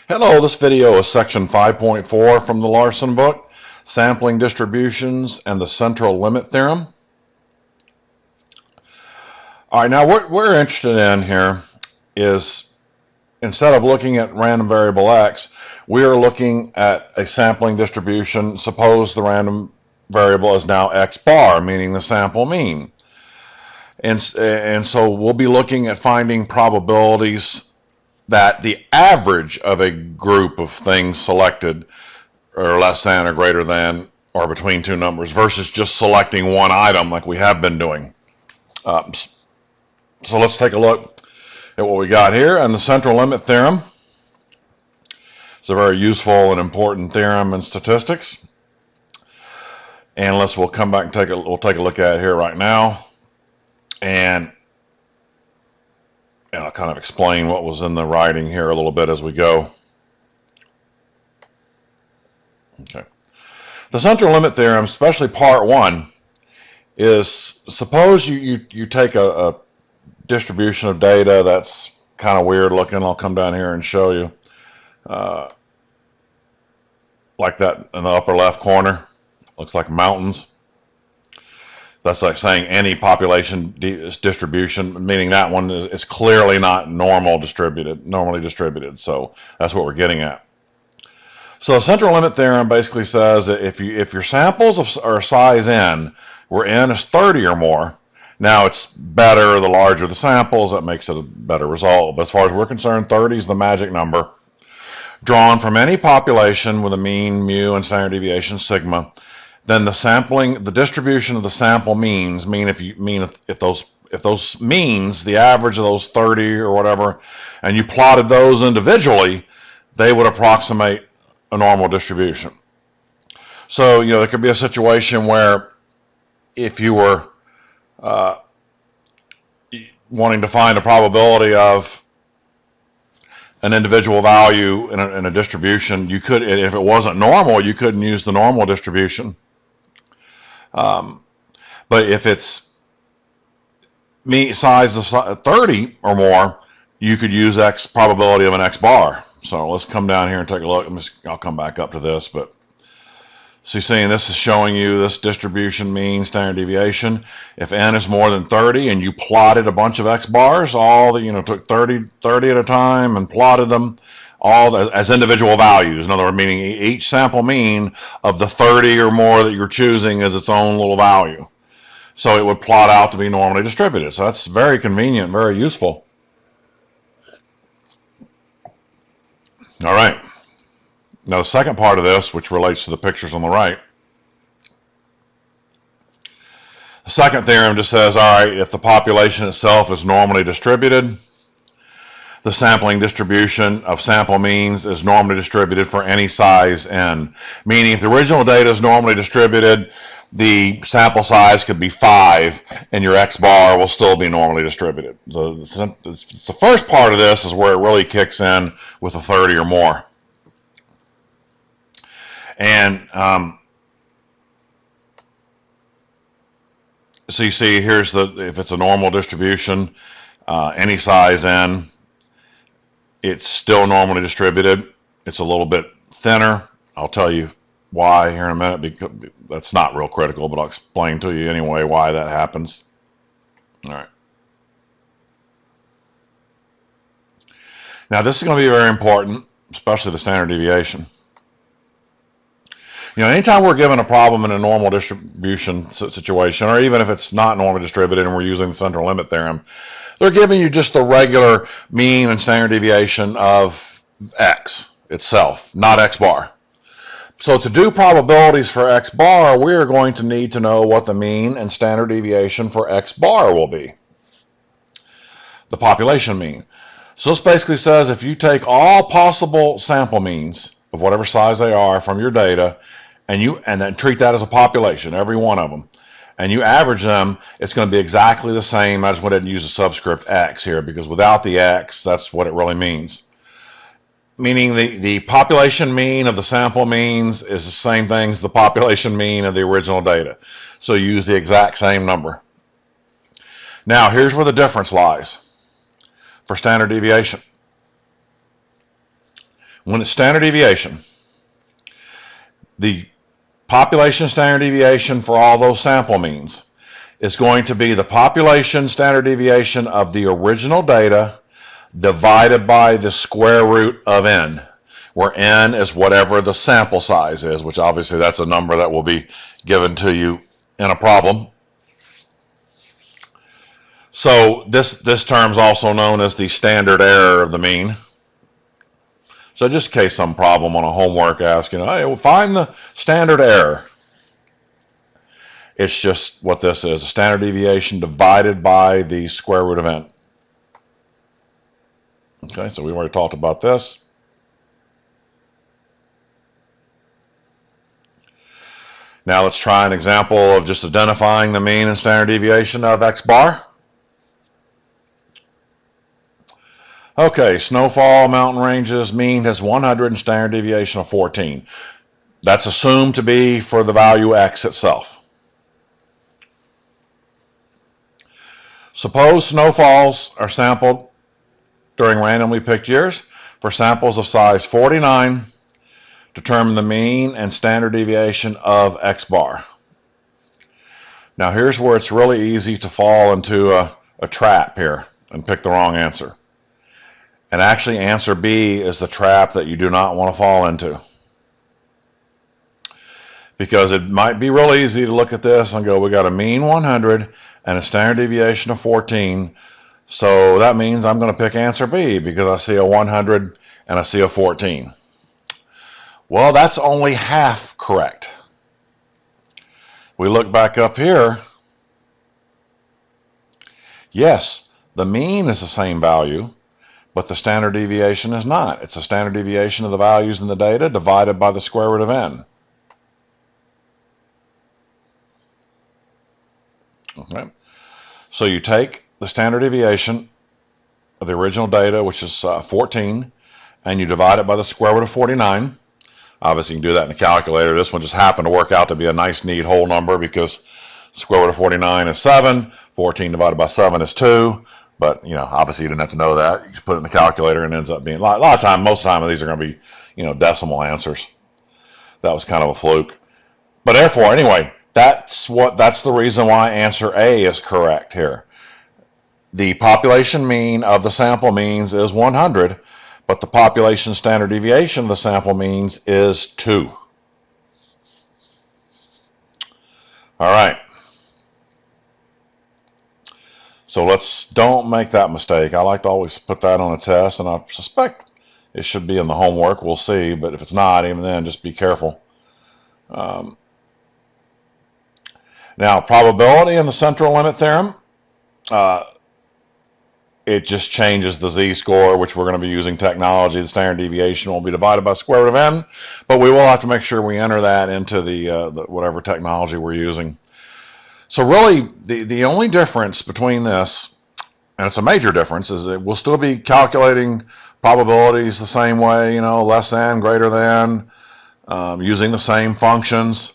Hello, this video is section 5.4 from the Larson book, Sampling Distributions and the Central Limit Theorem. All right, now what we're interested in here is, instead of looking at random variable x, we are looking at a sampling distribution. Suppose the random variable is now x bar, meaning the sample mean. And so we'll be looking at finding probabilities that the average of a group of things selected are less than or greater than or between two numbers versus just selecting one item like we have been doing. So let's take a look at what we got here. And the central limit theorem is a very useful and important theorem in statistics. And we'll come back and we'll take a look at it here right now. And I'll kind of explain what was in the writing here a little bit as we go. Okay. The central limit theorem, especially part one, is suppose you take a distribution of data that's kind of weird looking. I'll come down here and show you. Like that in the upper left corner. Looks like mountains. That's like saying any population distribution, meaning that one is clearly not normally distributed. So that's what we're getting at. So the central limit theorem basically says that if your samples are size n, where n is 30 or more, now it's better the larger the samples, that makes it a better result. But as far as we're concerned, 30 is the magic number. Drawn from any population with a mean, mu, and standard deviation, sigma, then the distribution of the sample means, if those means, the average of those 30 or whatever, and you plotted those individually, they would approximate a normal distribution. So, there could be a situation where if you were wanting to find a probability of an individual value in a distribution, you could, if it wasn't normal, you couldn't use the normal distribution. But if it's size of 30 or more, you could use x probability of an x bar. So let's come down here and take a look. I'll come back up to this, but so you're seeing this is showing you this distribution mean standard deviation. If n is more than 30 and you plotted a bunch of x bars, took 30 at a time and plotted them all as individual values. In other words, meaning each sample mean of the 30 or more that you're choosing is its own little value. So it would plot out to be normally distributed. So that's very convenient, very useful. All right. Now the second part of this, which relates to the pictures on the right, the second theorem just says, all right, if the population itself is normally distributed, the sampling distribution of sample means is normally distributed for any size n. Meaning if the original data is normally distributed, the sample size could be 5 and your x bar will still be normally distributed. The first part of this is where it really kicks in with a 30 or more. And so you see here's if it's a normal distribution, any size n, it's still normally distributed. It's a little bit thinner. I'll tell you why here in a minute, because that's not real critical, but I'll explain to you anyway why that happens. All right. Now this is going to be very important, especially the standard deviation. Anytime we're given a problem in a normal distribution situation, or even if it's not normally distributed and we're using the central limit theorem, they're giving you just the regular mean and standard deviation of x itself, not x bar. So to do probabilities for x bar, we are going to need to know what the mean and standard deviation for x bar will be, the population mean. So this basically says if you take all possible sample means of whatever size they are from your data, and then treat that as a population, every one of them, and you average them, it's going to be exactly the same. I just went ahead and use a subscript x here because without the x, that's what it really means. Meaning the population mean of the sample means is the same thing as the population mean of the original data. So use the exact same number. Now here's where the difference lies for standard deviation. when it's standard deviation, the population standard deviation for all those sample means is going to be the population standard deviation of the original data divided by the square root of n, where n is whatever the sample size is, which obviously that's a number that will be given to you in a problem. So this term is also known as the standard error of the mean. So just in case some problem on a homework asks, hey, well, find the standard error. It's just what this is, a standard deviation divided by the square root of n. Okay, so we already talked about this. Now let's try an example of just identifying the mean and standard deviation of x bar. Okay, snowfall mountain ranges mean has 100 and standard deviation of 14. That's assumed to be for the value x itself. Suppose snowfalls are sampled during randomly picked years. For samples of size 49, determine the mean and standard deviation of x bar. Now here's where it's really easy to fall into a trap here and pick the wrong answer. And actually answer B is the trap that you do not want to fall into. Because it might be real easy to look at this and go, we got a mean 100 and a standard deviation of 14. So that means I'm going to pick answer B because I see a 100 and I see a 14. Well, that's only half correct. We look back up here. Yes, the mean is the same value, but the standard deviation is not. It's a standard deviation of the values in the data divided by the square root of n. Okay. So you take the standard deviation of the original data, which is 14, and you divide it by the square root of 49. Obviously, you can do that in a calculator. This one just happened to work out to be a nice, neat whole number because square root of 49 is 7. 14 divided by 7 is 2. But, obviously you didn't have to know that. You just put it in the calculator and it ends up being, a lot of time, most of the time, these are going to be, decimal answers. That was kind of a fluke. But therefore, anyway, that's the reason why answer A is correct here. The population mean of the sample means is 100, but the population standard deviation of the sample means is 2. All right. So don't make that mistake. I like to always put that on a test, and I suspect it should be in the homework. We'll see, but if it's not, even then, just be careful. Now, probability in the central limit theorem, it just changes the z-score, which we're going to be using technology. The standard deviation will be divided by square root of n, but we will have to make sure we enter that into the whatever technology we're using. So really, the only difference between this, and it's a major difference, is that we'll still be calculating probabilities the same way, less than, greater than, using the same functions,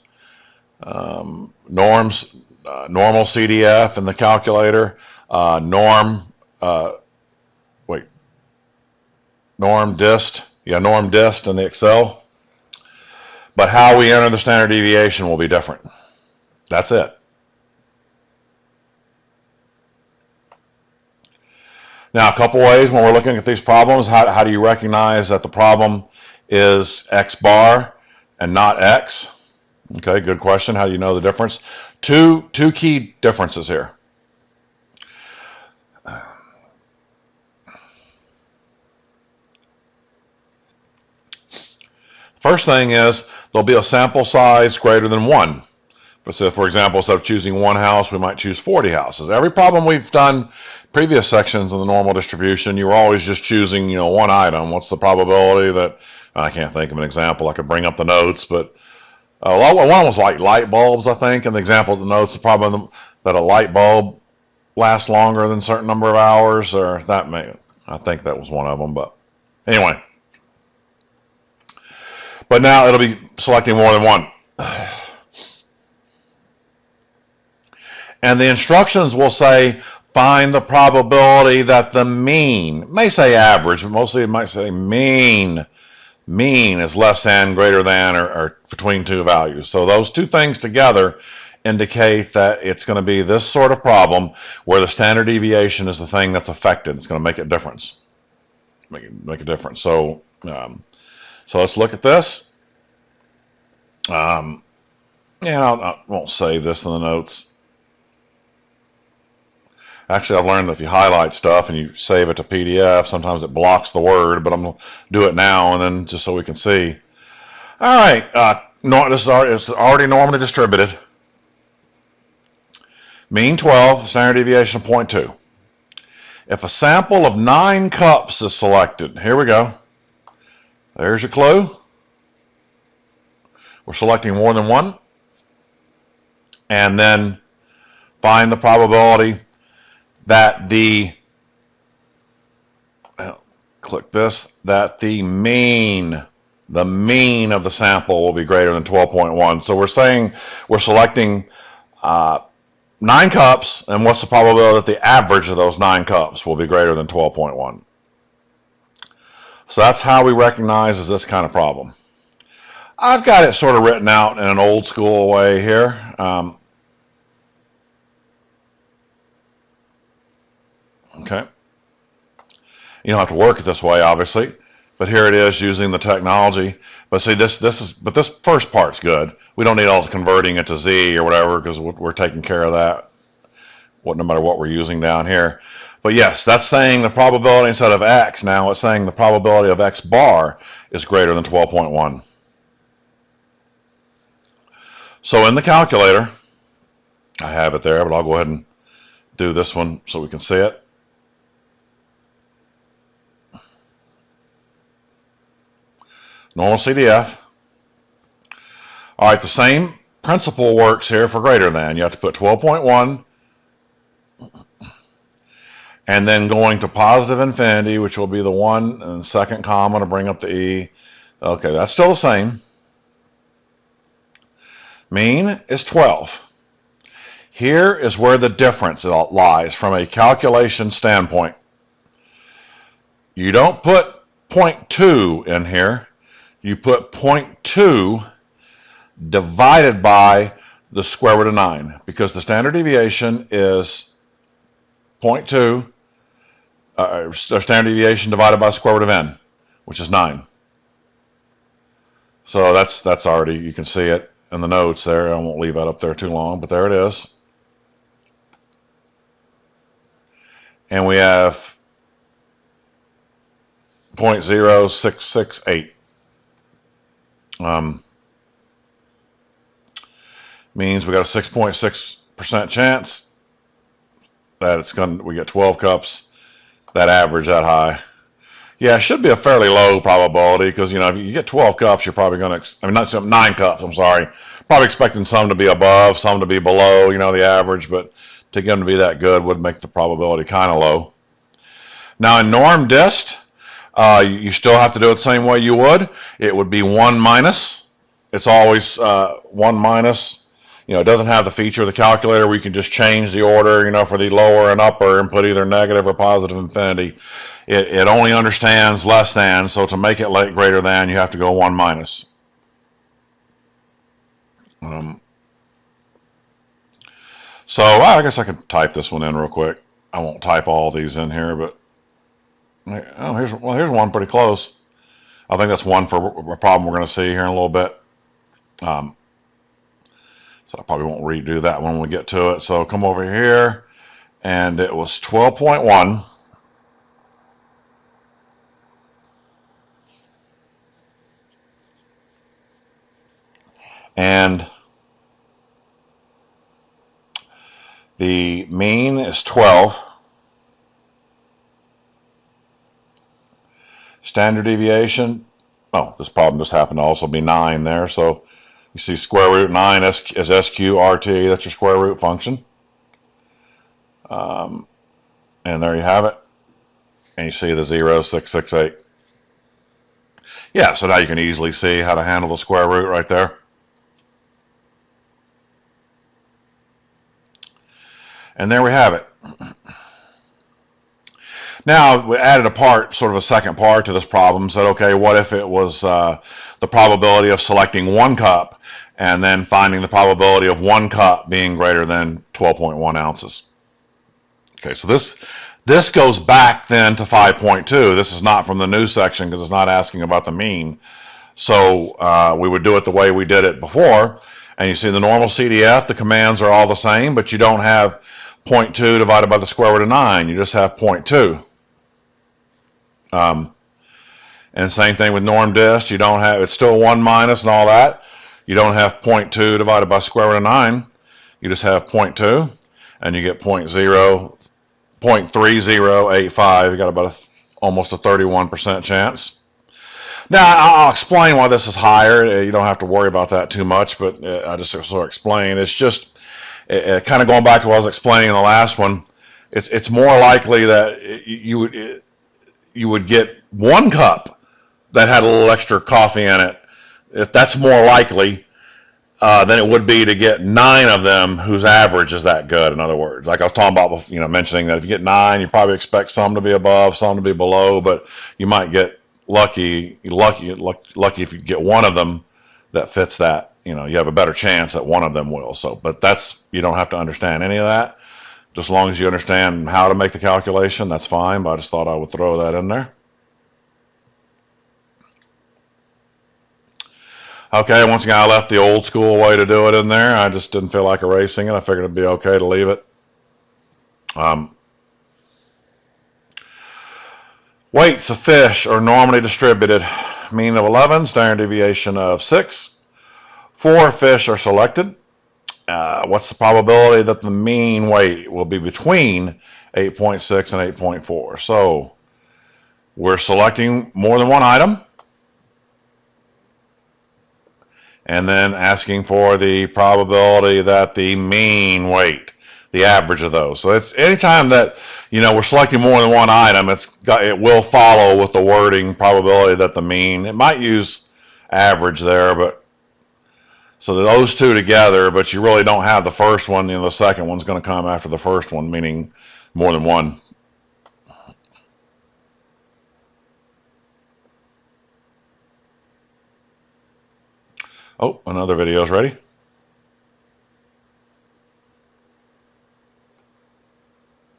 normal CDF in the calculator, norm dist in the Excel. But how we enter the standard deviation will be different. That's it. Now, a couple ways when we're looking at these problems, how do you recognize that the problem is x bar and not x? Okay, good question. How do you know the difference? Two key differences here. First thing is there'll be a sample size greater than 1. So, for example, instead of choosing one house, we might choose 40 houses. Every problem we've done previous sections in the normal distribution, you were always just choosing, one item. What's the probability that, I can't think of an example. I could bring up the notes, but one was like light bulbs, I think. And the example of the notes, the problem that a light bulb lasts longer than a certain number of hours, or I think that was one of them. But anyway. But now it'll be selecting more than one. And the instructions will say, find the probability that the mean, it may say average, but mostly it might say mean mean is less than, greater than, or between two values. So those two things together indicate that it's going to be this sort of problem where the standard deviation is the thing that's affected. It's going to make a difference. Make a difference. So, so let's look at this. Yeah, I won't save this in the notes. Actually, I've learned that if you highlight stuff and you save it to PDF, sometimes it blocks the word, but I'm going to do it now and then just so we can see. All right, it's already normally distributed. Mean 12, standard deviation of 0.2. If a sample of 9 cups is selected, here we go. There's your clue. We're selecting more than one. And then find the probability that click this, that the mean of the sample will be greater than 12.1. So we're saying we're selecting 9 cups, and what's the probability that the average of those 9 cups will be greater than 12.1? So that's how we recognize this kind of problem. I've got it sort of written out in an old school way here. Okay. You don't have to work it this way, obviously, but here it is using the technology. But see, this first part's good. We don't need all the converting it to Z or whatever because we're taking care of that. No matter what we're using down here. But yes, that's saying the probability instead of X. Now it's saying the probability of X bar is greater than 12.1. So in the calculator, I have it there, but I'll go ahead and do this one so we can see it. Normal CDF. All right, the same principle works here for greater than. You have to put 12.1 and then going to positive infinity, which will be the 1 and second comma to bring up the E. Okay, that's still the same. Mean is 12. Here is where the difference lies from a calculation standpoint. You don't put 0.2 in here. You put 0.2 divided by the square root of 9 because the standard deviation is 0.2, standard deviation divided by the square root of n, which is 9. So that's already, you can see it in the notes there. I won't leave that up there too long, but there it is. And we have 0.0668. Means we got a 6.6% chance that we get 12 cups, that average that high. Yeah, it should be a fairly low probability because, if you get 12 cups, you're probably going to, not 9 cups, I'm sorry. Probably expecting some to be above, some to be below, the average, but to get them to be that good would make the probability kind of low. Now in norm dist, you still have to do it the same way you would. It would be 1 minus. It's always 1 minus. It doesn't have the feature of the calculator where you can just change the order, for the lower and upper and put either negative or positive infinity. It only understands less than, so to make it greater than, you have to go 1 minus. So I guess I could type this one in real quick. I won't type all these in here, but here's one pretty close. I think that's one for a problem we're going to see here in a little bit. So I probably won't redo that when we get to it. So come over here, and it was 12.1. And the mean is 12. Standard deviation, this problem just happened to also be 9 there. So you see square root 9 is SQRT. That's your square root function. And there you have it. And you see the 0.668. Yeah, so now you can easily see how to handle the square root right there. And there we have it. Now, we added a part, sort of a second part to this problem, said, okay, what if it was the probability of selecting 1 cup and then finding the probability of 1 cup being greater than 12.1 ounces. Okay, so this goes back then to 5.2. This is not from the new section because it's not asking about the mean. So we would do it the way we did it before. And you see the normal CDF, the commands are all the same, but you don't have 0.2 divided by the square root of 9. You just have 0.2. And same thing with norm dist. You don't have, it's still 1 minus and all that. You don't have 0.2 divided by square root of 9. You just have 0.2, and you get 0.3085. You got about almost a 31% chance. Now, I'll explain why this is higher. You don't have to worry about that too much, but I just sort of explain. It's just kind of going back to what I was explaining in the last one. It's more likely that you would get 1 cup that had a little extra coffee in it. That's more likely than it would be to get 9 of them whose average is that good. In other words, like I was talking about, mentioning that if you get 9, you probably expect some to be above, some to be below, but you might get lucky if you get 1 of them that fits that. You have a better chance that 1 of them will. So, but you don't have to understand any of that. Just as long as you understand how to make the calculation, that's fine. But I just thought I would throw that in there. Okay, once again, I left the old school way to do it in there. I just didn't feel like erasing it. I figured it'd be okay to leave it. Weights of fish are normally distributed. Mean of 11, standard deviation of 6. 4 fish are selected. What's the probability that the mean weight will be between 8.6 and 8.4? So we're selecting more than 1 item and then asking for the probability that the mean weight, the average of those. So it's anytime that we're selecting more than 1 item, it will follow with the wording probability that the mean. It might use average there, but so those two together, but you really don't have the first one. The second one's going to come after the first one, meaning more than 1. Oh, another video is ready.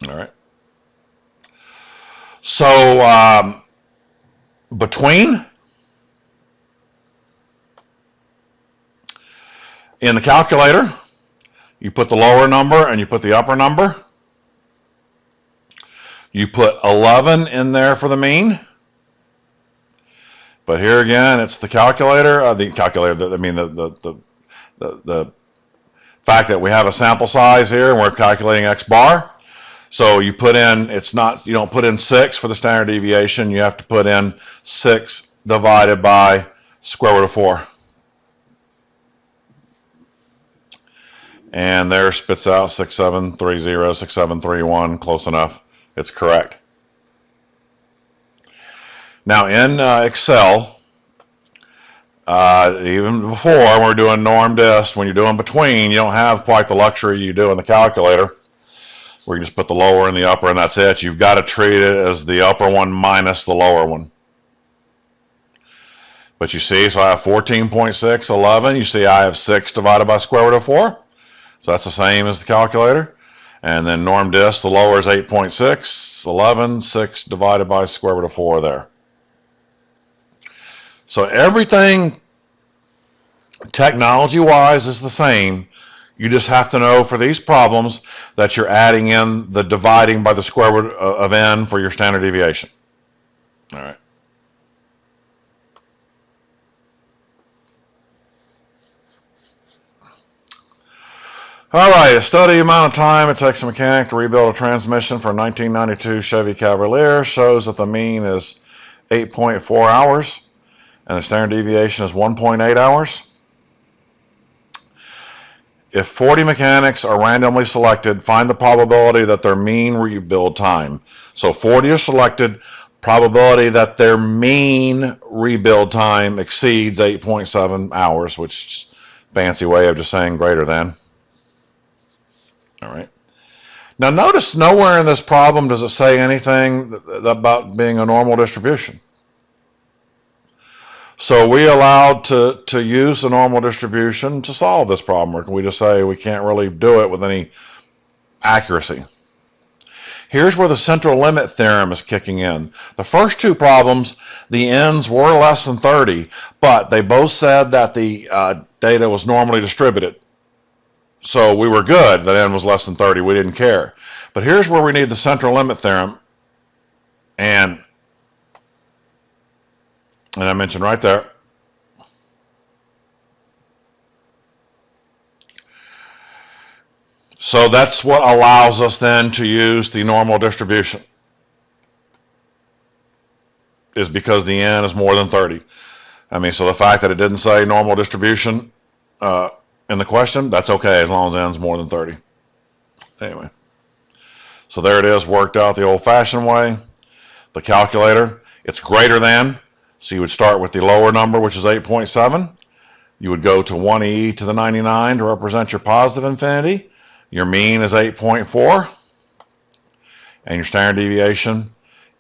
All right. So between, in the calculator, you put the lower number and you put the upper number. You put 11 in there for the mean. But here again, it's the calculator. The fact that we have a sample size here and we're calculating X bar. So you put in, you don't put in 6 for the standard deviation. You have to put in 6 divided by square root of 4. And there spits out 6730, 6731, close enough. It's correct. Now in Excel, even before when we're doing norm dist, when you're doing between, you don't have quite the luxury you do in the calculator, where you just put the lower and the upper and that's it. You've got to treat it as the upper one minus the lower one. But you see, so I have 14.6, 11. You see I have 6 divided by square root of 4. So that's the same as the calculator. And then norm dist, the lower is 8.6, 11, 6 divided by square root of 4 there. So everything technology-wise is the same. You just have to know for these problems that you're adding in the dividing by the square root of n for your standard deviation. All right. All right, a study amount of time it takes a mechanic to rebuild a transmission for a 1992 Chevy Cavalier shows that the mean is 8.4 hours and the standard deviation is 1.8 hours. If 40 mechanics are randomly selected, find the probability that their mean rebuild time. So 40 are selected, probability that their mean rebuild time exceeds 8.7 hours, which is a fancy way of just saying greater than. All right. Now notice nowhere in this problem does it say anything about being a normal distribution. So we allowed to use the normal distribution to solve this problem, or can we just say we can't really do it with any accuracy? Here's where the central limit theorem is kicking in. The first two problems, the n's were less than 30, but they both said that the data was normally distributed. So we were good that n was less than 30. We didn't care. But here's where we need the central limit theorem. And I mentioned right there. So that's what allows us then to use the normal distribution, is because the n is more than 30. I mean, so the fact that it didn't say normal distribution in the question, that's okay as long as n is more than 30. Anyway, so there it is, worked out the old-fashioned way. The calculator, it's greater than, so you would start with the lower number, which is 8.7. You would go to 1e to the 99 to represent your positive infinity. Your mean is 8.4, and your standard deviation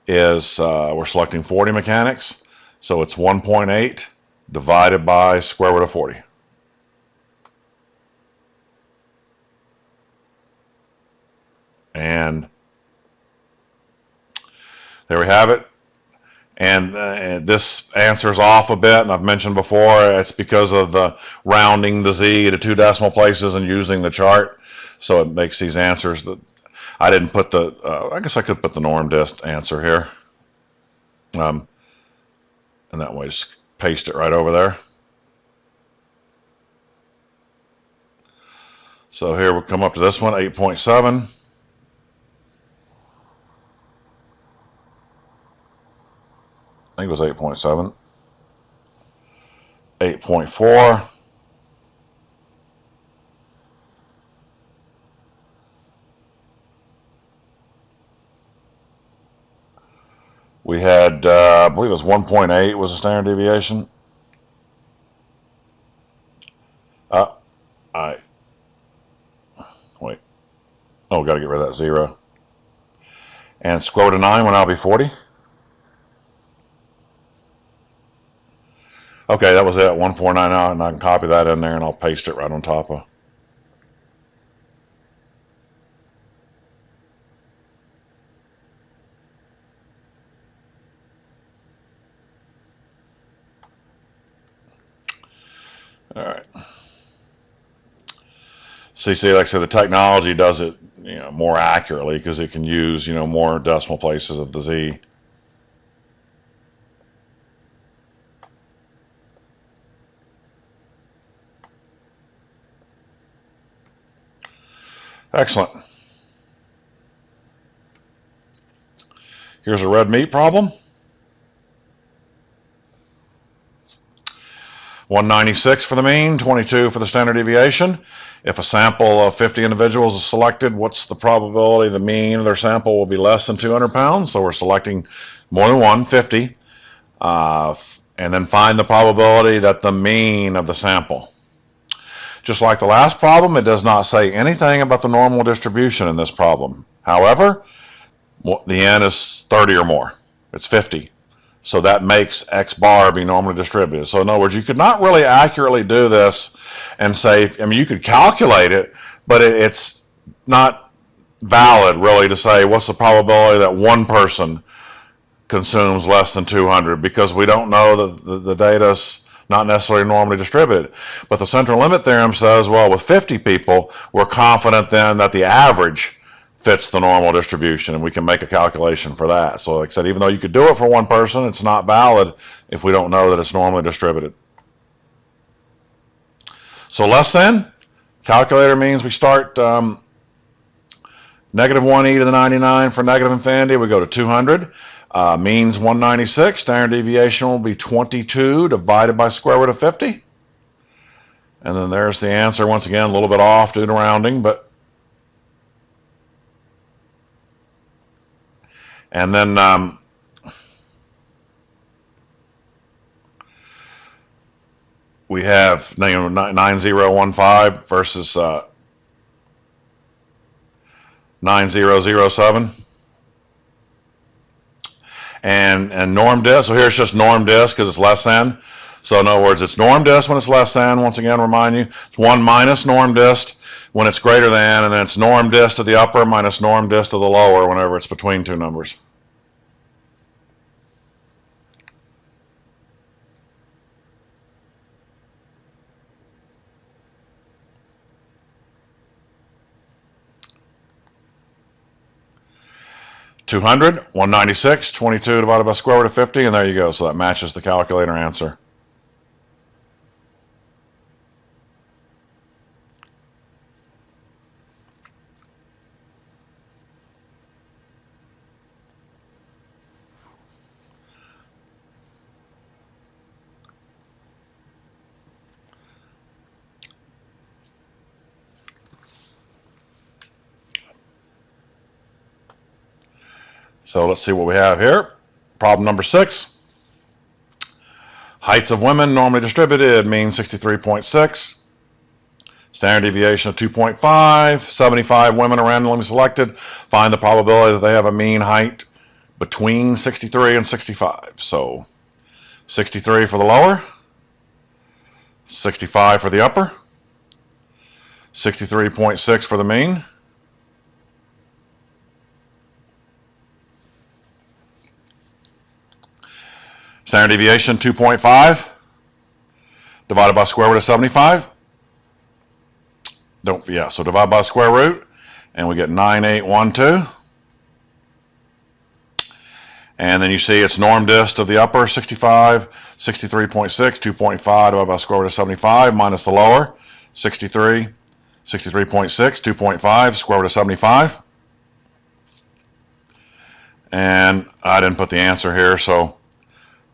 is, we're selecting 40 mechanics, so it's 1.8 divided by square root of 40. And there we have it. And this answers off a bit, and I've mentioned before, it's because of the rounding the z to 2 decimal places and using the chart. So it makes these answers that I didn't put the, I guess I could put the norm dist answer here. And that way just paste it right over there. So here we'll come up to this one, 8.7. I think it was 8.7. 8.4. We had, I believe it was 1.8 was the standard deviation. Wait. Oh, got to get rid of that 0. And square root of 9 will now be 40. Okay, that was it, 1499, and I can copy that in there and I'll paste it right on top of. All right. See, like I said, the technology does it, more accurately because it can use, more decimal places of the z. Excellent. Here's a red meat problem. 196 for the mean, 22 for the standard deviation. If a sample of 50 individuals is selected, what's the probability the mean of their sample will be less than 200 pounds? So we're selecting more than one, 50, and then find the probability that the mean of the sample. Just like the last problem, it does not say anything about the normal distribution in this problem. However, the n is 30 or more. It's 50. So that makes X bar be normally distributed. So in other words, you could not really accurately do this and say, I mean, you could calculate it, but it's not valid really to say what's the probability that one person consumes less than 200, because we don't know that the data's not necessarily normally distributed. But the central limit theorem says, well, with 50 people, we're confident then that the average fits the normal distribution, and we can make a calculation for that. So like I said, even though you could do it for one person, it's not valid if we don't know that it's normally distributed. So less than, calculator means we start negative 1e to the 99 for negative infinity. We go to 200. Means 196. Standard deviation will be 22 divided by square root of 50. And then there's the answer. Once again, a little bit off due to rounding, but and then we have 9015 versus 9007. And norm dist, so here it's just norm dist because it's less than. So in other words, it's norm dist when it's less than, once again, remind you. It's 1 minus norm dist when it's greater than, and then it's norm dist of the upper minus norm dist of the lower whenever it's between two numbers. (200), 196, 22 divided by square root of 50, and there you go. So that matches the calculator answer. So let's see what we have here. Problem number 6. Heights of women normally distributed, mean 63.6. Standard deviation of 2.5. 75 women are randomly selected. Find the probability that they have a mean height between 63 and 65. So 63 for the lower, 65 for the upper, 63.6 for the mean. Standard deviation 2.5 divided by square root of 75. So divide by square root and we get 9812. And then you see it's norm dist of the upper 65, 63.6, 2.5 divided by square root of 75 minus the lower 63, 63.6, 2.5 square root of 75. And I didn't put the answer here, so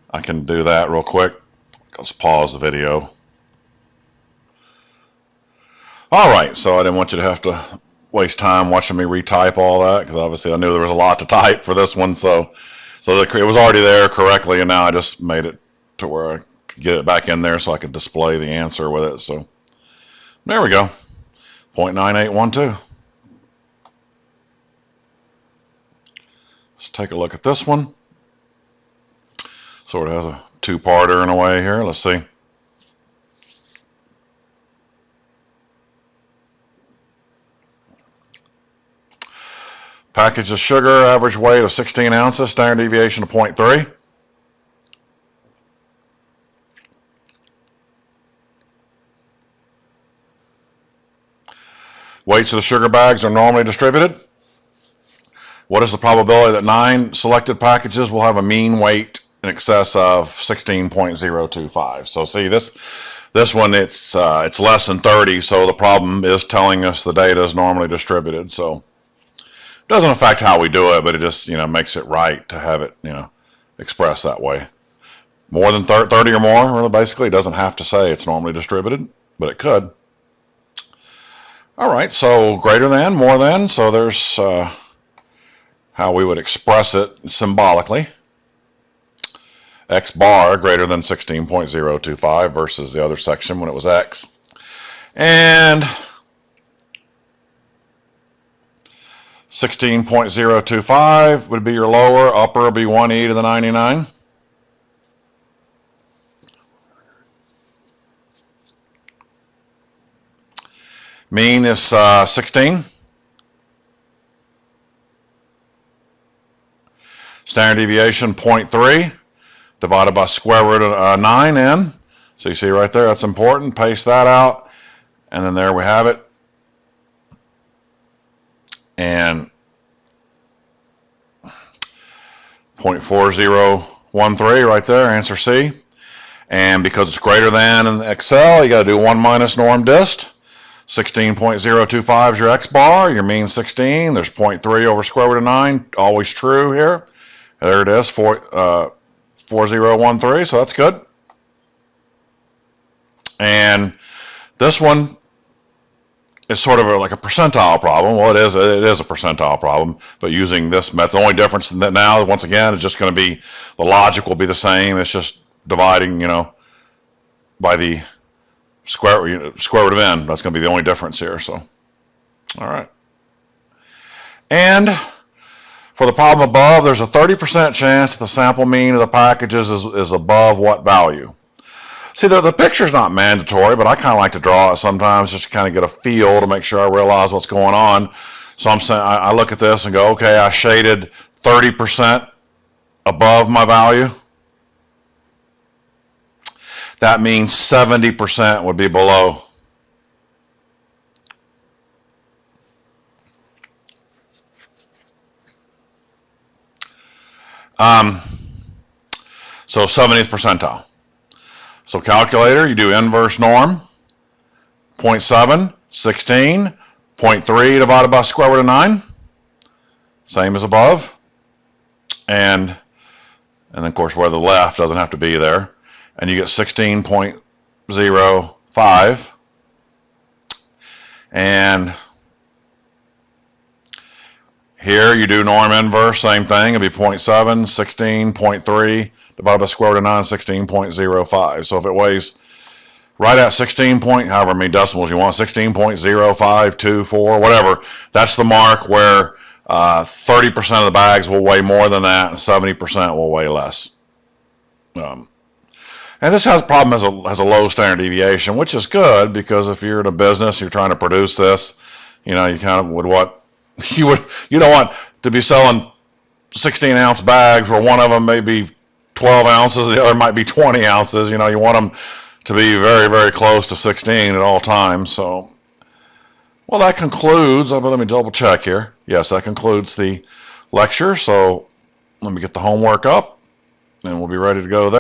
I can do that real quick. Let's pause the video. All right, so I didn't want you to have to waste time watching me retype all that, because obviously I knew there was a lot to type for this one. So it was already there correctly, and now I just made it to where I could get it back in there so I could display the answer with it. So there we go, 0.9812. Let's take a look at this one. Sort of has a two-parter in a way here. Let's see. Package of sugar, average weight of 16 ounces, standard deviation of 0.3. Weights of the sugar bags are normally distributed. What is the probability that 9 selected packages will have a mean weight in excess of 16.025? So see, this one, it's less than 30, so the problem is telling us the data is normally distributed. So it doesn't affect how we do it, but it just makes it right to have it expressed that way. More than 30 or more, really, basically, it doesn't have to say it's normally distributed, but it could. All right, so greater than, more than, so there's how we would express it symbolically. X bar greater than 16.025 versus the other section when it was X. And 16.025 would be your lower, upper would be 1e to the 99. Mean is 16. Standard deviation 0.3 divided by square root of 9n. So you see right there, that's important. Paste that out, and then there we have it. And 0.4013 right there, answer C. And because it's greater than in Excel, you got to do 1 minus norm dist. 16.025 is your X bar, your mean 16. There's 0.3 over square root of 9, always true here. There it is, 4013, so that's good. And this one is sort of like a percentile problem. Well, it is a percentile problem, but using this method. The only difference in that now, once again, is just going to be the logic will be the same. It's just dividing, by the square root of n. That's going to be the only difference here. So, all right. And for the problem above, there's a 30% chance that the sample mean of the packages is above what value? See, the picture's not mandatory, but I kind of like to draw it sometimes just to kind of get a feel to make sure I realize what's going on. So I'm saying I look at this and go, okay, I shaded 30% above my value. That means 70% would be below. So 70th percentile. So calculator, you do inverse norm, 0.7, 16, 0.3 divided by square root of 9, same as above. And then of course where the left doesn't have to be there. And you get 16.05. And here you do norm inverse, same thing. It'd be 0.7, 16.3 divided by square root of 9, 16.05. So if it weighs right at 16 point, however many decimals you want, 16.0524, whatever, that's the mark where 30% of the bags will weigh more than that and 70% will weigh less. And this has a problem has a low standard deviation, which is good because if you're in a business, you're trying to produce this, you know, you kind of would you don't want to be selling 16-ounce bags where one of them may be 12 ounces, the other might be 20 ounces. You know, you want them to be very, very close to 16 at all times. So, well, that concludes. Let me double check here. Yes, that concludes the lecture. So let me get the homework up, and we'll be ready to go there.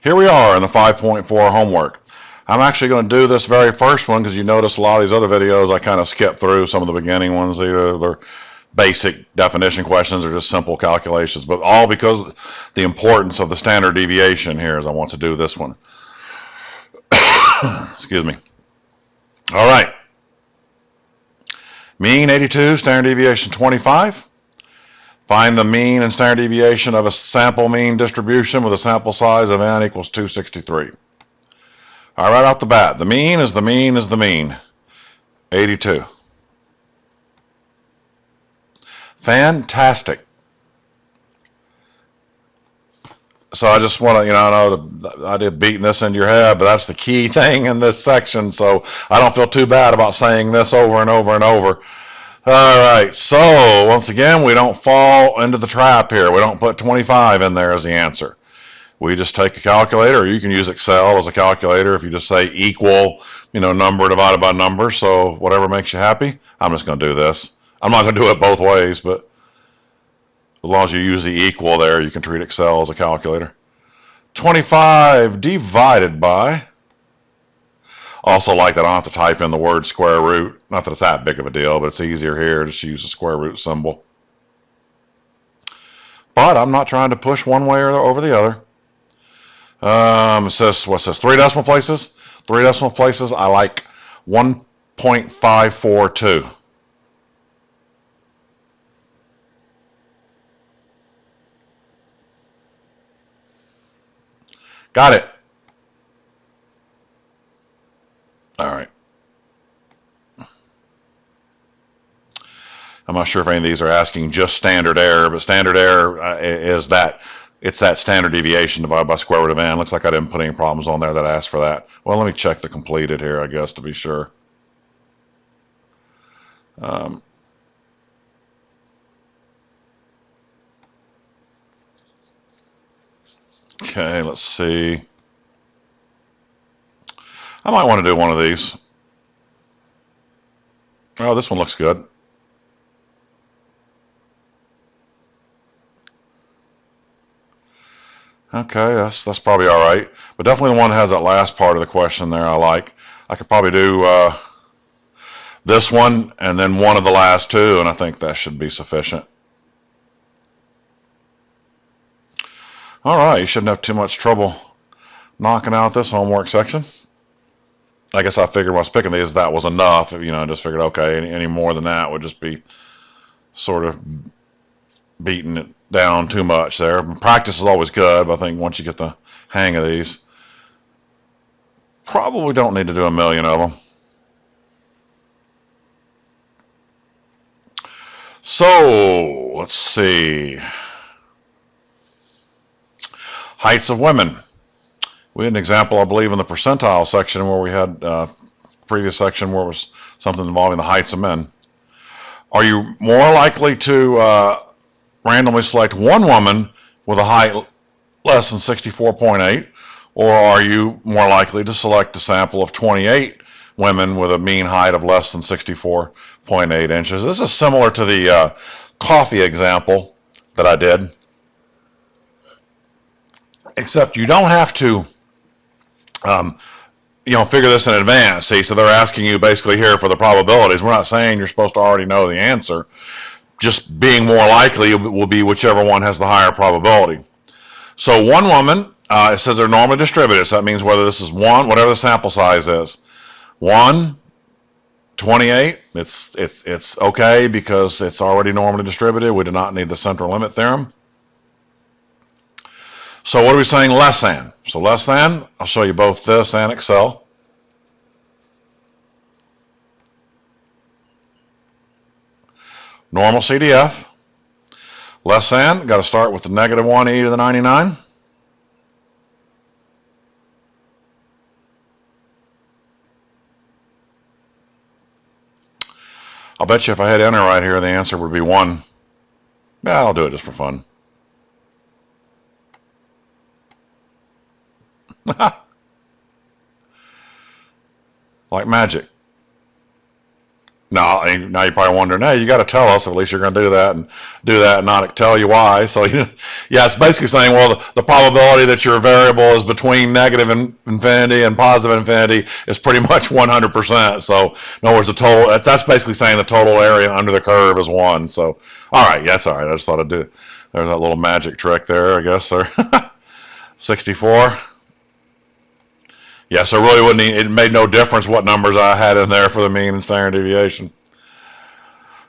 Here we are in the 5.4 homework. I'm actually going to do this very first one because you notice a lot of these other videos I kind of skip through some of the beginning ones. Either they're basic definition questions or just simple calculations, but all because of the importance of the standard deviation here as I want to do this one. Excuse me. All right. Mean 82, standard deviation 25. Find the mean and standard deviation of a sample mean distribution with a sample size of n equals 263. All right, right off the bat, the mean is the mean is the mean, 82. Fantastic. So I just want to, you know, I know I did beating this into your head, but that's the key thing in this section, so I don't feel too bad about saying this over and over and over. All right, so once again, we don't fall into the trap here. We don't put 25 in there as the answer. We just take a calculator, or you can use Excel as a calculator if you just say equal, you know, number divided by number, so whatever makes you happy. I'm just going to do this. I'm not going to do it both ways, but as long as you use the equal there, you can treat Excel as a calculator. 25 divided by, also like that I don't have to type in the word square root. Not that it's that big of a deal, but it's easier here to just use the square root symbol. But I'm not trying to push one way or over the other. It says, what's this, 3 decimal places? 3 decimal places, I like 1.542. Got it. All right. I'm not sure if any of these are asking just standard error, but standard error is that it's that standard deviation divided by square root of n. Looks like I didn't put any problems on there that asked for that. Well, let me check the completed here, I guess, to be sure. Okay, let's see. I might want to do one of these. Oh, this one looks good. Okay, that's probably all right. But definitely the one that has that last part of the question there I like. I could probably do this one and then one of the last two, and I think that should be sufficient. All right, you shouldn't have too much trouble knocking out this homework section. I guess I figured when I was picking these that was enough. You know, I just figured, okay, any more than that would just be sort of beating it down too much there. Practice is always good, but I think once you get the hang of these, probably don't need to do a million of them. So, let's see. Heights of women. We had an example, I believe, in the percentile section where we had previous section where it was something involving the heights of men. Are you more likely to randomly select one woman with a height less than 64.8, or are you more likely to select a sample of 28 women with a mean height of less than 64.8 inches? This is similar to the coffee example that I did, except you don't have to figure this in advance. See, so they're asking you basically here for the probabilities. We're not saying you're supposed to already know the answer. Just being more likely will be whichever one has the higher probability. So one woman, it says they're normally distributed. So that means whether this is one, whatever the sample size is, 1, 28, it's okay because it's already normally distributed. We do not need the central limit theorem. So what are we saying less than? So less than, I'll show you both this and Excel. Normal CDF. Less than, got to start with the negative 1e to the 99. I'll bet you if I hit enter right here, the answer would be 1. Yeah, I'll do it just for fun. Like magic. Now you're probably wondering, hey, you got to tell us. At least you're going to do that and not tell you why. So, yeah, it's basically saying, well, the probability that your variable is between negative infinity and positive infinity is pretty much 100%. So, in other words, the total, that's basically saying the total area under the curve is 1. So, all right, yeah, that's all right. I just thought I'd do. There's that little magic trick there, I guess. There, 64. Yeah, so it really wouldn't. It made no difference what numbers I had in there for the mean and standard deviation.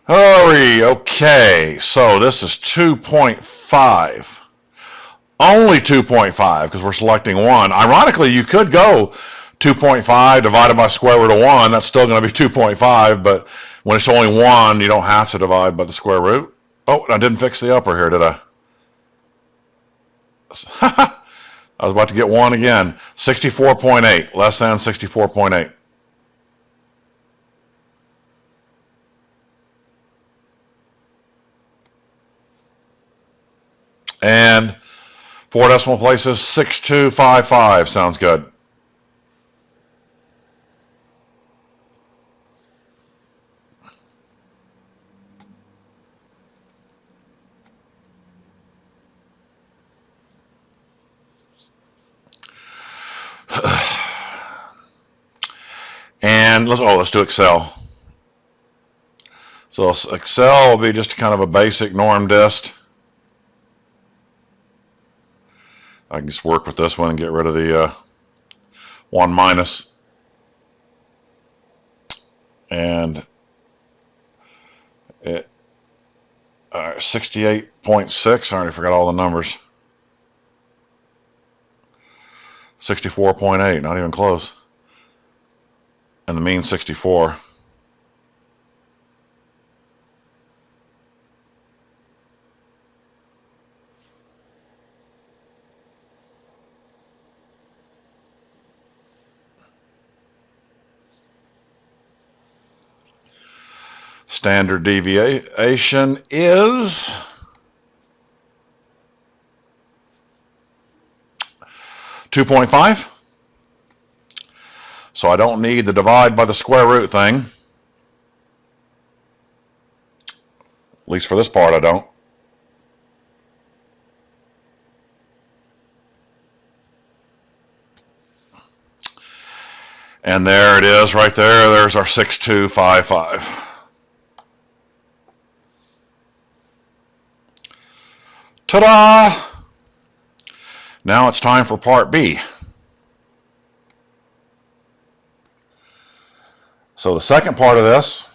Okay, so this is 2.5. Only 2.5 because we're selecting 1. Ironically, you could go 2.5 divided by square root of 1. That's still going to be 2.5, but when it's only 1, you don't have to divide by the square root. Oh, I didn't fix the upper here, did I? I was about to get 1 again. 64.8, less than 64.8. And 4 decimal places, 6255 sounds good. And let's do Excel. So Excel will be just kind of a basic norm dist. I can just work with this one and get rid of the 1 minus. And it 68.6. I already forgot all the numbers. 64.8, not even close. And the mean 64. Standard deviation is 2.5. So I don't need the divide by the square root thing. At least for this part I don't. And there it is right there. There's our 6255. Ta-da! Now it's time for part B. So the second part of this,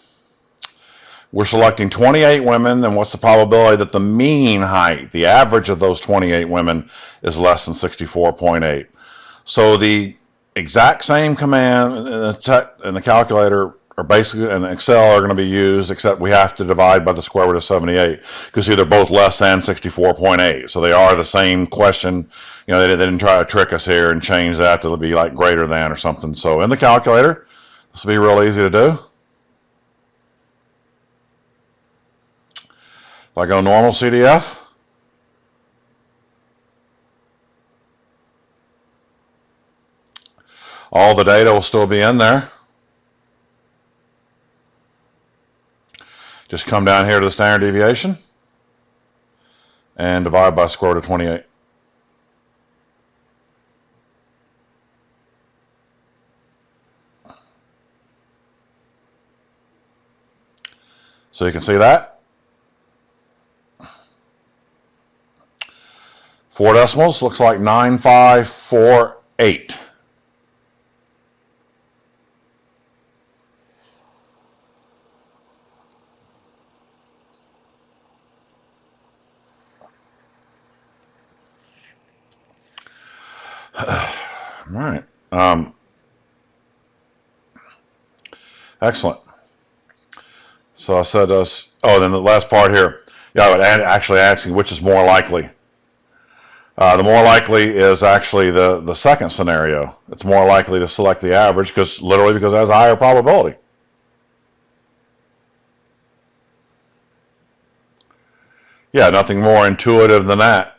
we're selecting 28 women, and what's the probability that the mean height, the average of those 28 women, is less than 64.8. So the exact same command in the calculator are basically in Excel are going to be used, except we have to divide by the square root of 78 because they're both less than 64.8. So they are the same question. You know, they didn't try to trick us here and change that to be like greater than or something. So in the calculator, this will be real easy to do. If I go normal CDF, all the data will still be in there. Just come down here to the standard deviation and divide by square root of 28. So you can see that. 4 decimals looks like 9548. All right. Excellent. So I said, oh, then the last part here. Yeah, I would actually asking which is more likely. The more likely is actually the second scenario. It's more likely to select the average because it has a higher probability. Yeah, nothing more intuitive than that.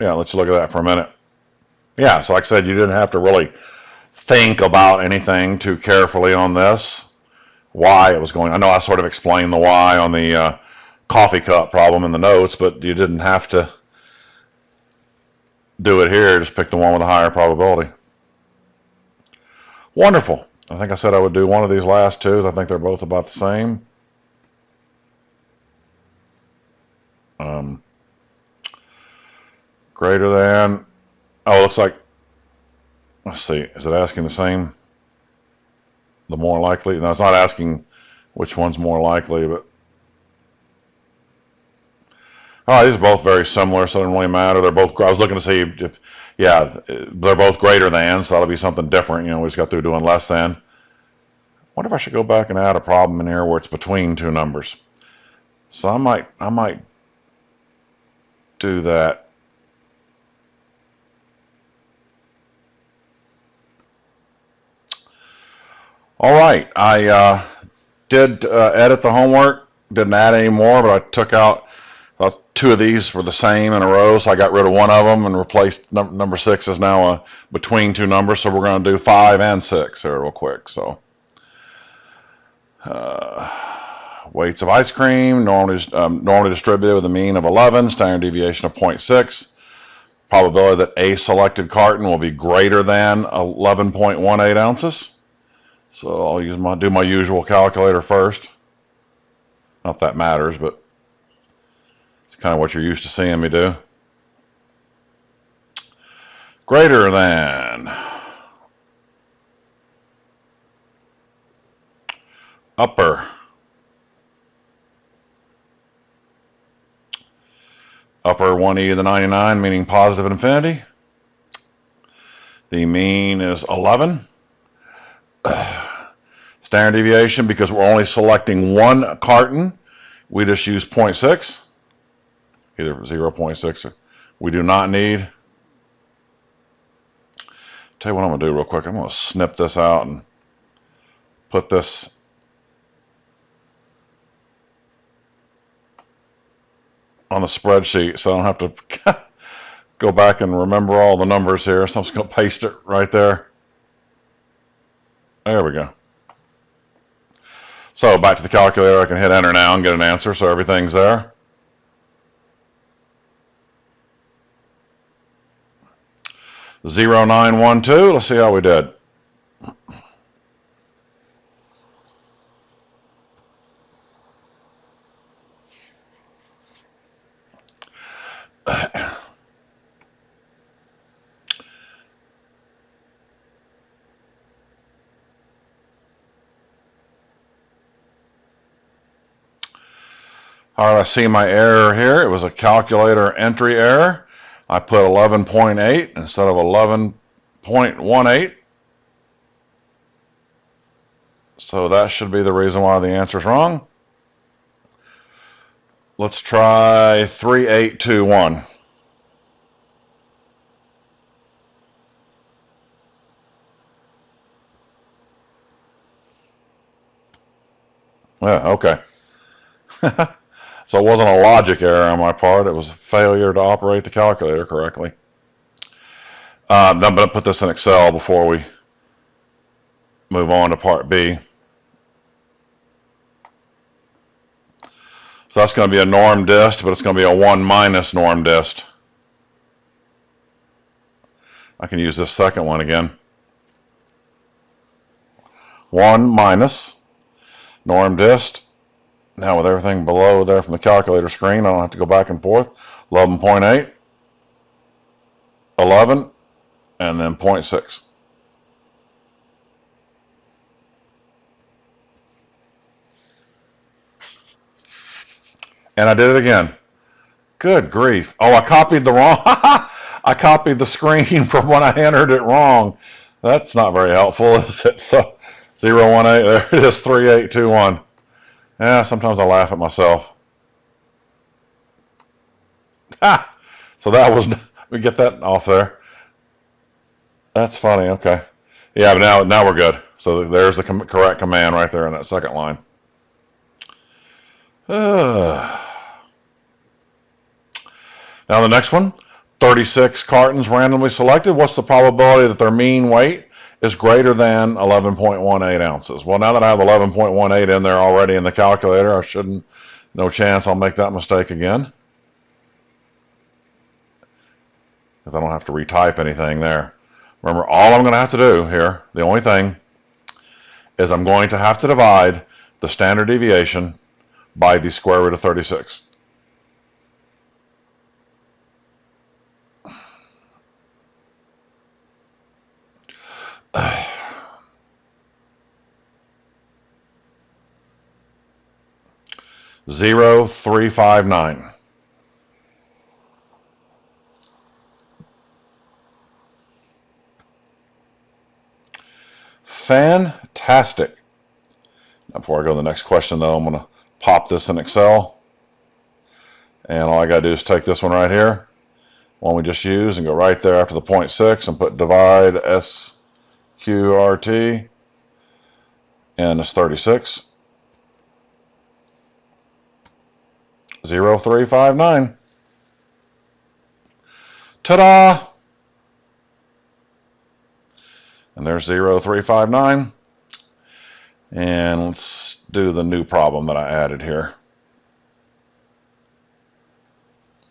Yeah, let's look at that for a minute. Yeah, so like I said, you didn't have to really think about anything too carefully on this. Why it was going. I know I sort of explained the why on the coffee cup problem in the notes, but you didn't have to do it here. Just pick the one with a higher probability. Wonderful. I think I said I would do one of these last two. I think they're both about the same. Greater than. Oh, it looks like. Let's see. Is it asking the same? The more likely? No, it's not asking which one's more likely, but. Oh, these are both very similar, so it doesn't really matter. They're both. I was looking to see if yeah, they're both greater than, so that'll be something different. You know, we just got through doing less than. I wonder if I should go back and add a problem in here where it's between two numbers. So I might do that. All right, I did edit the homework, didn't add any more, but I took out two of these were the same in a row, so I got rid of one of them and replaced number 6 is now between two numbers, so we're going to do 5 and 6 here real quick. So weights of ice cream, normally distributed with a mean of 11, standard deviation of 0.6. Probability that a selected carton will be greater than 11.18 ounces. So I'll do my usual calculator first. Not that matters, but it's kind of what you're used to seeing me do. Greater than. Upper. Upper 1e to the 99, meaning positive infinity. The mean is 11. Standard deviation, because we're only selecting one carton, we just use 0.6, either 0.6 or we do not need. Tell you what I'm going to do real quick. I'm going to snip this out and put this on the spreadsheet so I don't have to go back and remember all the numbers here. So I'm just going to paste it right there. There we go. So back to the calculator, I can hit enter now and get an answer, so everything's there. (0912). Let's see how we did. All right, I see my error here. It was a calculator entry error. I put 11.8 instead of 11.18. So that should be the reason why the answer is wrong. Let's try 3821. Yeah, okay. So it wasn't a logic error on my part. It was a failure to operate the calculator correctly. I'm going to put this in Excel before we move on to part B. So that's going to be a norm dist, but it's going to be a 1 minus norm dist. I can use this second one again. 1 minus norm dist. Now with everything below there from the calculator screen, I don't have to go back and forth. 11.8, 11, and then 0.6. And I did it again. Good grief. Oh, I copied the wrong. I copied the screen from when I entered it wrong. That's not very helpful, is it? So 018, there it is, 3821. Yeah, sometimes I laugh at myself. Ah, so that was, we get that off there. That's funny, okay. Yeah, but now we're good. So there's the correct command right there in that second line. Now the next one, 36 cartons randomly selected. What's the probability that their mean weight is greater than 11.18 ounces? Well, now that I have 11.18 in there already in the calculator, I shouldn't, no chance I'll make that mistake again. Because I don't have to retype anything there. Remember, all I'm going to have to do here, the only thing, is I'm going to have to divide the standard deviation by the square root of 36. Zero 359. Fantastic. Now, before I go to the next question, though, I'm going to pop this in Excel. And all I got to do is take this one right here, one we just used, and go right there after the 0.6 and put divide SQRT, and it's 36. 0359. Ta-da! And there's 0359. And let's do the new problem that I added here.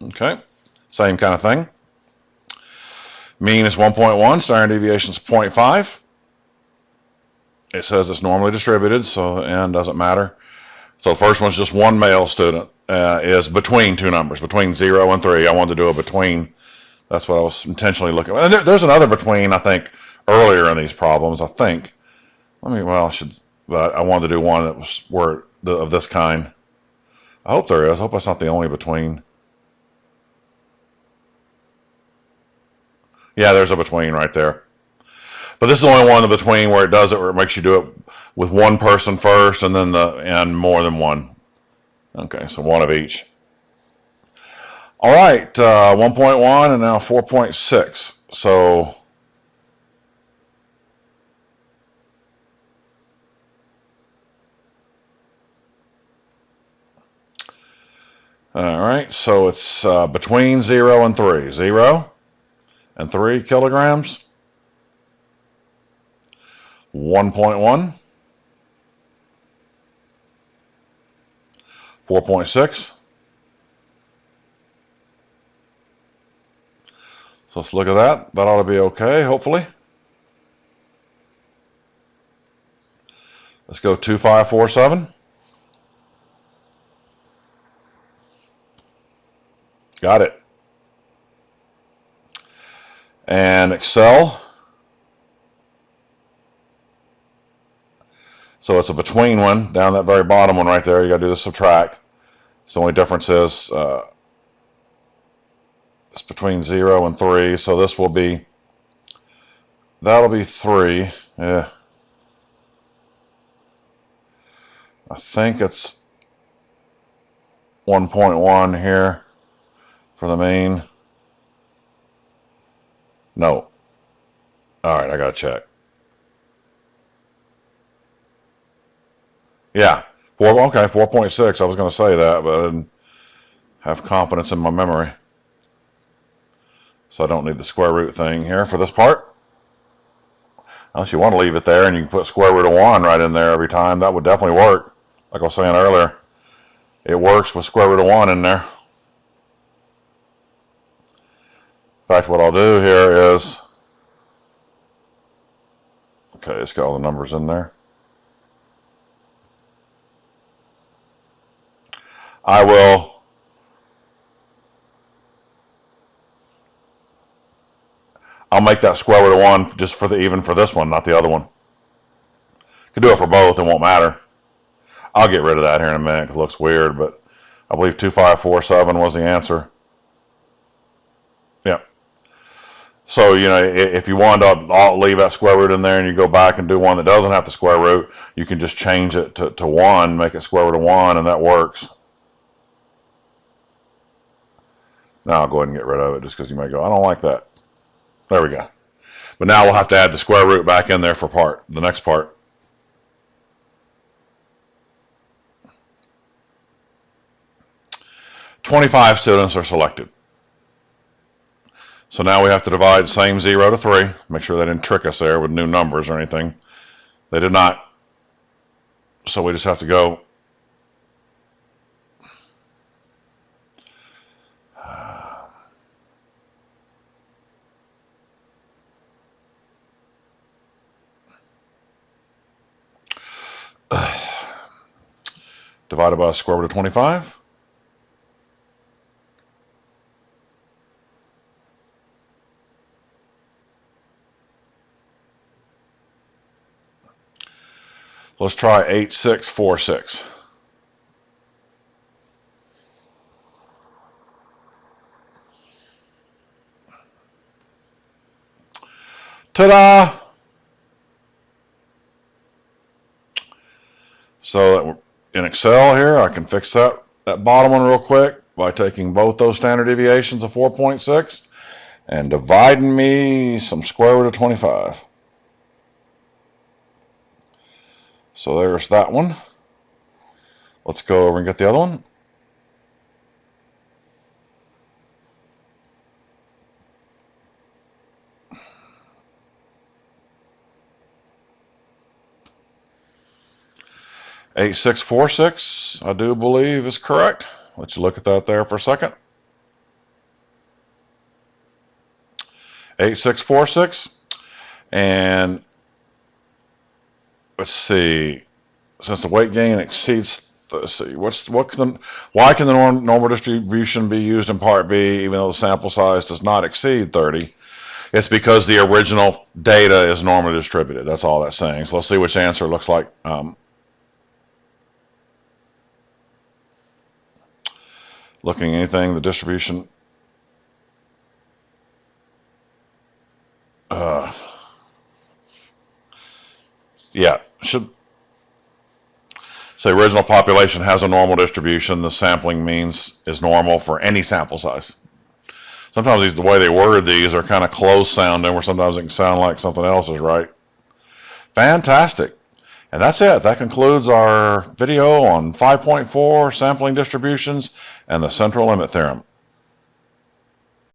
Okay, same kind of thing. Mean is 1.1, standard deviation is 0.5. It says it's normally distributed, so the n doesn't matter. So the first one's just one male student, is between two numbers, between 0 and 3. I wanted to do a between. That's what I was intentionally looking at. And there's another between, I think, earlier in these problems, I think. But I wanted to do one that was of this kind. I hope there is. I hope that's not the only between. Yeah, there's a between right there. But this is the only one in the between where it does it, where it makes you do it with one person first and then more than one. Okay, so one of each. All right, 1.1 and now 4.6. So all right, so it's between 0 and 3. 0 and 3 kilograms. 1.1. 4.6. So let's look at that. That ought to be okay, hopefully. Let's go 2547. Got it. And Excel. So it's a between one, down that very bottom one right there. You got to do the subtract. So the only difference is It's between 0 and 3, so this will be, that'll be 3. Yeah. I think it's 1.1 here for the mean. No. All right, I got to check. Yeah, okay, 4.6. I was going to say that, but I didn't have confidence in my memory. So I don't need the square root thing here for this part. Unless you want to leave it there and you can put square root of 1 right in there every time, that would definitely work. Like I was saying earlier, it works with square root of 1 in there. In fact, what I'll do here is, okay, it's got all the numbers in there. I'll make that square root of 1 just for even for this one, not the other one. Could do it for both, it won't matter. I'll get rid of that here in a minute because it looks weird, but I believe 2547 was the answer. Yeah. So, you know, if you want to leave that square root in there and you go back and do one that doesn't have the square root, you can just change it to 1, make it square root of 1, and that works. Now I'll go ahead and get rid of it just because you may go, I don't like that. There we go. But now we'll have to add the square root back in there for the next part. "25 students are selected. So now we have to divide same 0 to 3. Make sure they didn't trick us there with new numbers or anything. They did not. So we just have to go divided by the square root of 25. Let's try 8646. Ta-da! So in Excel here, I can fix that bottom one real quick by taking both those standard deviations of 4.6 and dividing me some square root of 25. So there's that one. Let's go over and get the other one. "8646, I do believe is correct. Let you look at that there for a second. 8646, and let's see. Since the weight gain exceeds, let's see, why can the normal distribution be used in part B even though the sample size does not exceed 30? It's because the original data is normally distributed. That's all that's saying. So let's see which answer looks like. Looking anything, the distribution. Yeah, should say original population has a normal distribution. The sampling means is normal for any sample size. Sometimes the way they word these are kind of close sounding, where sometimes it can sound like something else is right. Fantastic. And that's it. That concludes our video on 5.4 sampling distributions and the central limit theorem.